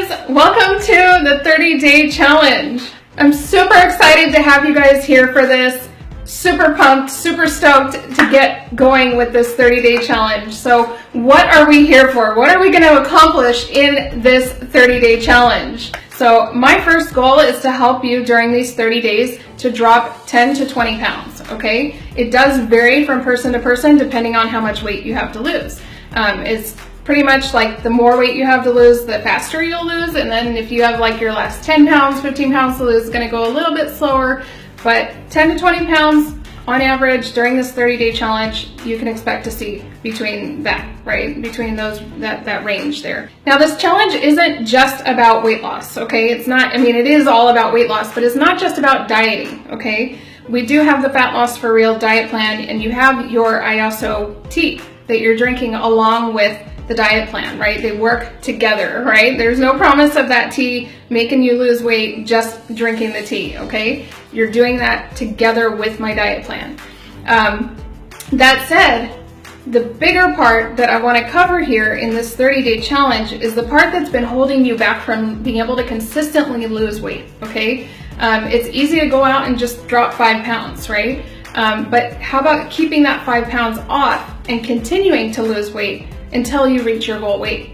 guys, welcome to the 30-day challenge. I'm super excited to have you guys here for this. Super pumped, super stoked to get going with this 30-day challenge. So what are we here for? What are we going to accomplish in this 30-day challenge? So my first goal is to help you during these 30 days to drop 10 to 20 pounds, okay? It does vary from person to person depending on how much weight you have to lose. It's pretty much like the more weight you have to lose, the faster you'll lose. And then if you have like your last 10 pounds, 15 pounds to lose, it's going to go a little bit slower. But 10 to 20 pounds on average during this 30-day challenge, you can expect to see between that, right? Between those, that range there. Now this challenge isn't just about weight loss, okay? It's not, I mean, it is all about weight loss, but it's not just about dieting, okay? We do have the Fat Loss for Real diet plan, and you have your ISO tea that you're drinking along with the diet plan, right? They work together, right? There's no promise of that tea making you lose weight just drinking the tea, okay? You're doing that together with my diet plan. That said, the bigger part that I want to cover here in this 30-day challenge is the part that's been holding you back from being able to consistently lose weight, okay? It's easy to go out and just drop 5 pounds, right? But how about keeping that 5 pounds off and continuing to lose weight until you reach your goal weight?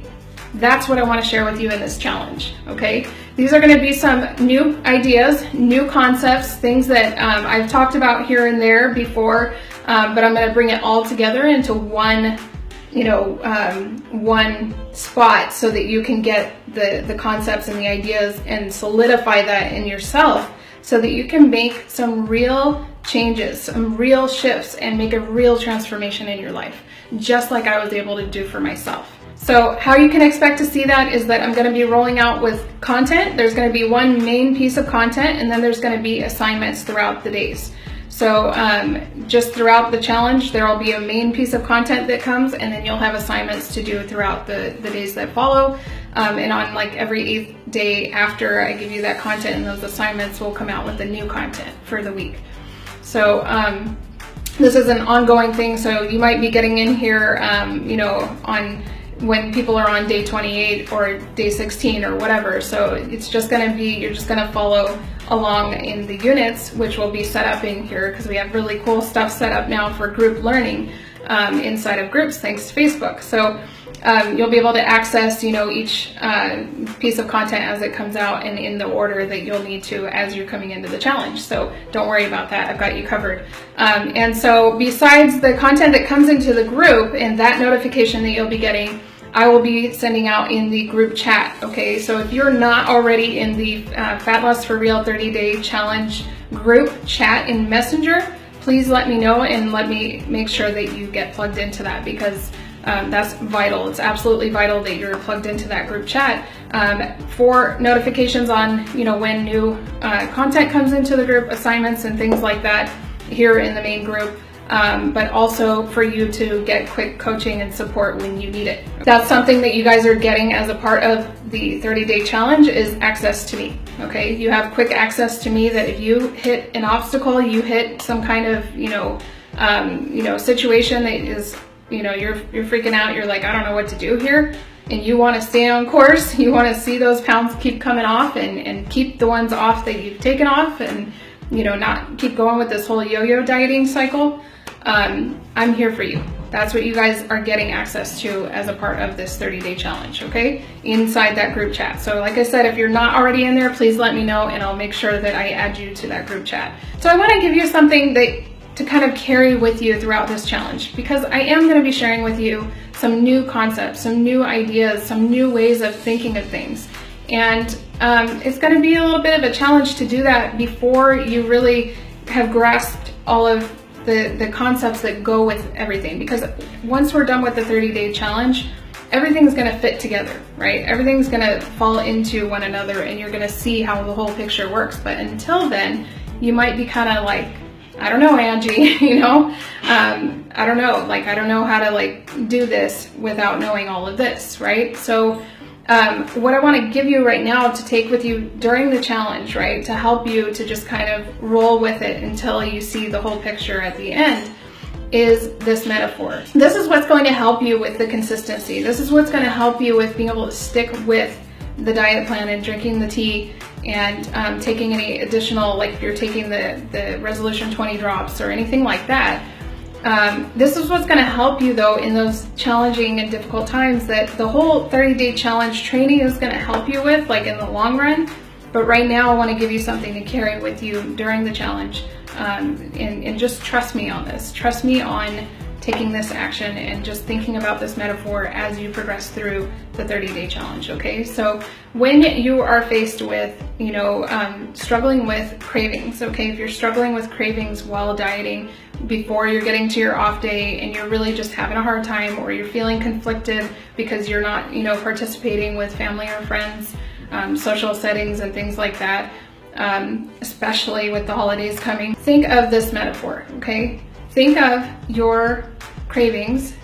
That's what I want to share with you in this challenge, okay? These are going to be some new ideas, new concepts, things that I've talked about here and there before, but I'm going to bring it all together into one, one spot so that you can get the concepts and the ideas and solidify that in yourself so that you can make some real changes, some real shifts, and make a real transformation in your life, just like I was able to do for myself. So how you can expect to see that is that I'm going to be rolling out with content. There's going to be one main piece of content, and then there's going to be assignments throughout the days. So just throughout the challenge, there will be a main piece of content that comes, and then you'll have assignments to do throughout the days that follow. And on like every 8th day after I give you that content and those assignments, we'll come out with the new content for the week. So this is an ongoing thing, so you might be getting in here, on when people are on day 28 or day 16 or whatever. So it's just going to be, you're just going to follow along in the units, which will be set up in here because we have really cool stuff set up now for group learning inside of groups thanks to Facebook. So you'll be able to access, each piece of content as it comes out and in the order that you'll need to as you're coming into the challenge. So don't worry about that. I've got you covered. And so besides the content that comes into the group and that notification that you'll be getting, I will be sending out in the group chat, okay? So if you're not already in the Fat Loss for Real 30-day challenge group chat in Messenger, please let me know and let me make sure that you get plugged into that because that's vital. It's absolutely vital that you're plugged into that group chat for notifications on, when new content comes into the group, assignments and things like that here in the main group. But also for you to get quick coaching and support when you need it. That's something that you guys are getting as a part of the 30-day challenge is access to me, okay? You have quick access to me that if you hit an obstacle, you hit some kind of, situation that is, you're freaking out, you're like, I don't know what to do here, and you want to stay on course, you want to see those pounds keep coming off and keep the ones off that you've taken off and, not keep going with this whole yo-yo dieting cycle. I'm here for you. That's what you guys are getting access to as a part of this 30-day challenge, okay? Inside that group chat. So like I said, if you're not already in there, please let me know and I'll make sure that I add you to that group chat. So I want to give you something to kind of carry with you throughout this challenge because I am going to be sharing with you some new concepts, some new ideas, some new ways of thinking of things. And it's going to be a little bit of a challenge to do that before you really have grasped all of the concepts that go with everything, because once we're done with the 30-day challenge, everything's going to fit together, right? Everything's going to fall into one another and you're going to see how the whole picture works. But until then, you might be kind of like, I don't know, Angie, I don't know, I don't know how to do this without knowing all of this, right? So what I want to give you right now to take with you during the challenge, right, to help you to just kind of roll with it until you see the whole picture at the end, is this metaphor. This is what's going to help you with the consistency. This is what's going to help you with being able to stick with the diet plan and drinking the tea and taking any additional, like if you're taking the Resolution 20 drops or anything like that. This is what's going to help you though in those challenging and difficult times that the whole 30-day challenge training is going to help you with, like in the long run. But right now I want to give you something to carry with you during the challenge, and just trust me on this. Trust me on taking this action and just thinking about this metaphor as you progress through the 30-day challenge, okay? So when you are faced with, struggling with cravings, okay? If you're struggling with cravings while dieting, before you're getting to your off day and you're really just having a hard time, or you're feeling conflicted because you're not, participating with family or friends, social settings and things like that, especially with the holidays coming, think of this metaphor, okay? Think of your cravings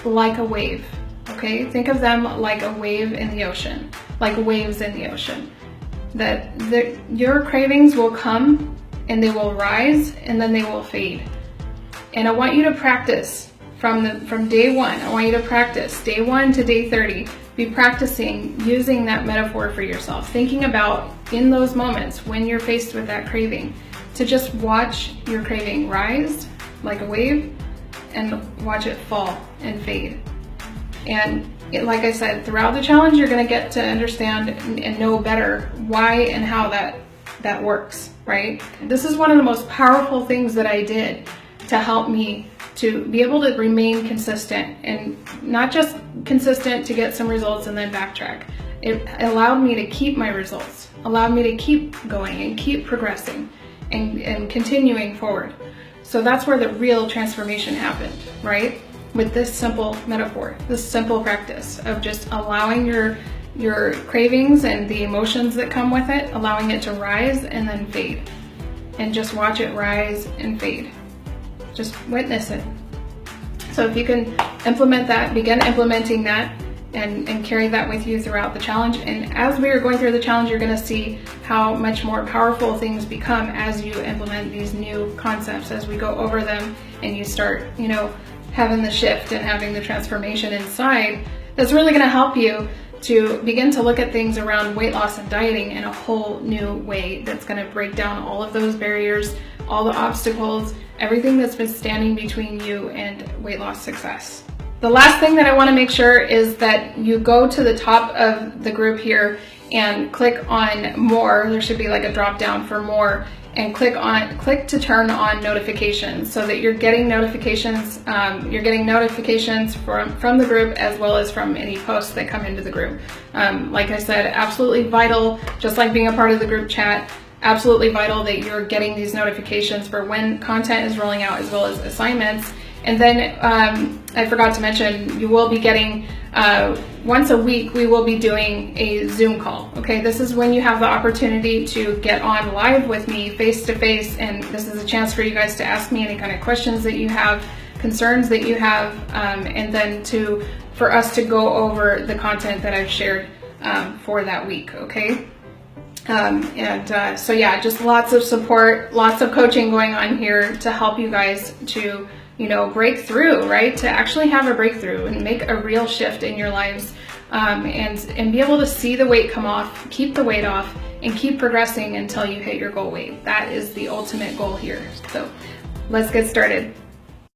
like a wave, okay? Think of them like a wave in the ocean, like waves in the ocean. Your cravings will come and they will rise and then they will fade. And I want you to practice from day one. I want you to practice day 1 to day 30. Be practicing using that metaphor for yourself, thinking about in those moments when you're faced with that craving, to just watch your craving rise like a wave and watch it fall and fade. And like I said, throughout the challenge, you're going to get to understand and know better why and how that works, right? This is one of the most powerful things that I did to help me to be able to remain consistent, and not just consistent to get some results and then backtrack. It allowed me to keep my results, allowed me to keep going and keep progressing and continuing forward. So that's where the real transformation happened, right? With this simple metaphor, this simple practice of just allowing your cravings and the emotions that come with it, allowing it to rise and then fade. And just watch it rise and fade. Just witness it. So if you can implement that, begin implementing that, and carry that with you throughout the challenge. And as we are going through the challenge, you're going to see how much more powerful things become as you implement these new concepts, as we go over them and you start, having the shift and having the transformation inside. That's really going to help you to begin to look at things around weight loss and dieting in a whole new way that's going to break down all of those barriers, all the obstacles, everything that's been standing between you and weight loss success. The last thing that I want to make sure is that you go to the top of the group here and click on more. There should be like a drop down for more, and click to turn on notifications so that you're getting notifications. You're getting notifications from the group as well as from any posts that come into the group. Like I said, absolutely vital, just like being a part of the group chat, absolutely vital that you're getting these notifications for when content is rolling out as well as assignments. And then I forgot to mention, you will be getting, once a week, we will be doing a Zoom call, okay? This is when you have the opportunity to get on live with me face to face, and this is a chance for you guys to ask me any kind of questions that you have, concerns that you have, and then for us to go over the content that I've shared for that week, okay? So yeah, just lots of support, lots of coaching going on here to help you guys to break through, right? To actually have a breakthrough and make a real shift in your lives, and be able to see the weight come off, keep the weight off, and keep progressing until you hit your goal weight. That is the ultimate goal here. So let's get started.